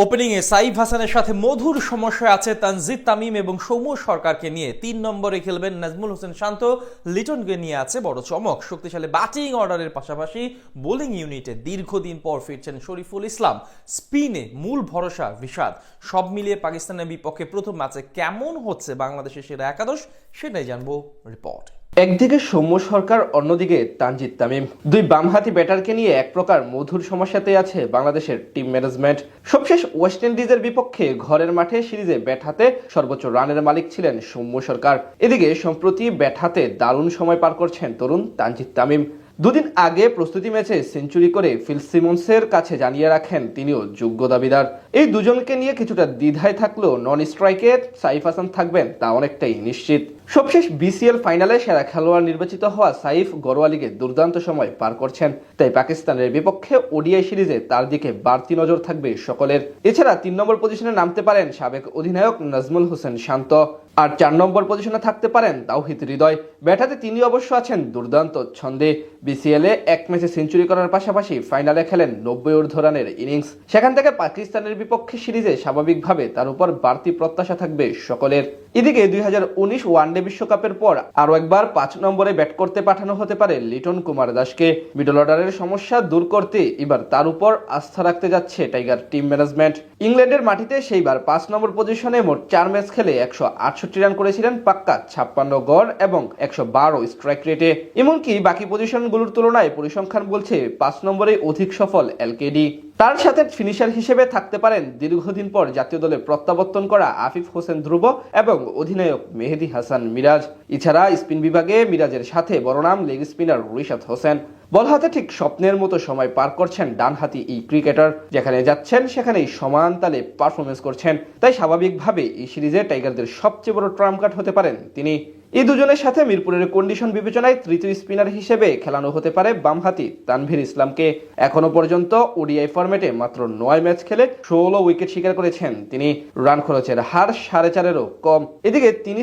ওপেনিংয়ে সাইফ হাসানের সাথে মধুর সমস্যায় আছে তানজিদ তামিম এবং সৌম্য সরকারকে নিয়ে ৩ নম্বরে খেলবেন নাজমুল হোসেন শান্ত। লিটনকে নিয়ে আছে বড় চমক, শক্তিশালী ব্যাটিং অর্ডারের পাশাপাশি বোলিং ইউনিটে দীর্ঘদিন পর ফিরছেন শরীফুল ইসলাম। স্পিনে মূল ভরসা রিশাদ। সব মিলিয়ে পাকিস্তানের বিপক্ষে প্রথম ম্যাচে কেমন হচ্ছে বাংলাদেশের সেরা একাদশ, সেটাই জানবো রিপোর্ট। একদিকে সৌম্য সরকার, অন্যদিকে তানজিদ তামিম, দুই বামহাতি ব্যাটারকে নিয়ে এক প্রকার মধুর সমস্যাতে আছে বাংলাদেশের টিম ম্যানেজমেন্ট। সবশেষ ওয়েস্ট ইন্ডিজের বিপক্ষে ঘরের মাঠে সিরিজে ব্যাট হাতে সর্বোচ্চ রানের মালিক ছিলেন সৌম্য সরকার। এদিকে সম্প্রতি ব্যাট হাতে দারুণ সময় পার করছেন তরুণ তানজিদ তামিম। দুদিন আগে প্রস্তুতি ম্যাচে সেঞ্চুরি করে ফিল সিমন্সের কাছে জানিয়ে রাখেন তিনিও যোগ্য দাবিদার। এই দুজনকে নিয়ে কিছুটা দ্বিধায় থাকলেও নন স্ট্রাইকে সাইফ হাসান থাকবেন তা অনেকটাই নিশ্চিত। সবশেষ বিসিএল ফাইনালে সেরা খেলোয়াড় নির্বাচিত হওয়া সাইফ ঘরোয়া লিগে দুর্দান্ত সময় পার করছেন, তাই পাকিস্তানের বিপক্ষে ওডিআই সিরিজে তার দিকে বাড়তি নজর থাকবে সকলের। এছাড়া ৩ নম্বর পজিশনে নামতে পারেন সাবেক অধিনায়ক নাজমুল হোসেন শান্ত, আর ৪ নম্বর পজিশনে থাকতে পারেন তাওহিদ হৃদয়। ব্যাটাতে তিনি অবশ্য আছেন দুর্দান্ত ছন্দে। বিসিএলে এক ম্যাচে সেঞ্চুরি করার পাশাপাশি ফাইনালে খেলেন ৯০ ঊর্ধ্ব রানের ইনিংস। সেখান থেকে পাকিস্তানের বিপক্ষে সিরিজে স্বাভাবিকভাবে তার উপর বাড়তি প্রত্যাশা থাকবে সকলের। এদিকে ২০১৯ ওয়ানডে বিশ্বকাপের পর আরও একবার ৫ নম্বরে ব্যাট করতে পাঠানো হতে পারে লিটন কুমার দাসকে। মিডল অর্ডারের সমস্যা দূর করতে এবার তার উপর আস্থা রাখতে যাচ্ছে টাইগার টিম ম্যানেজমেন্ট। ইংল্যান্ডের মাটিতে সেইবার ৫ নম্বর পজিশনে মোট ৪ ম্যাচ খেলে ১৬৮ রান করেছিলেন পাক্কা ৫৬ গড় এবং ১১২ স্ট্রাইক রেটে। এমনকি বাকি পজিশনগুলোর তুলনায় পরিসংখ্যান বলছে ৫ নম্বরে অধিক সফল এলকেডি। তার সাথে ফিনিশার হিসেবে থাকতে পারেন দীর্ঘদিন পর জাতীয় দলে প্রত্যাবর্তন করা আফিফ হোসেন ধ্রুব এবং অধিনায়ক মেহেদী হাসান মিরাজ। এছাড়া স্পিন বিভাগে মিরাজের সাথে বড় নাম লেগ স্পিনার রিশাদ হোসেন। বল হাতে ঠিক স্বপ্নের মতো সময় পার করছেন ডানহাতি এই ক্রিকেটার। যেখানে যাচ্ছেন সেখানেই সমান তালে পারফরমেন্স করছেন, তাই স্বাভাবিকভাবে এই সিরিজে টাইগারদের সবচেয়ে বড় ট্রাম্প কার্ড হতে পারেন তিনি। এই দুজনের সাথে মিরপুরের কন্ডিশন বিবেচনায় তৃতীয় স্পিনার হিসেবে খেলানো হতে পারে বামহাতি তানভীর ইসলামকে। এখনো পর্যন্ত ওডিআই ফরম্যাটে মাত্র ৯ ম্যাচ খেলে ১৬ উইকেট শিকার করেছেন তিনি। রান খরচের হার ৪.৫-এরও কম। এদিকে তিনি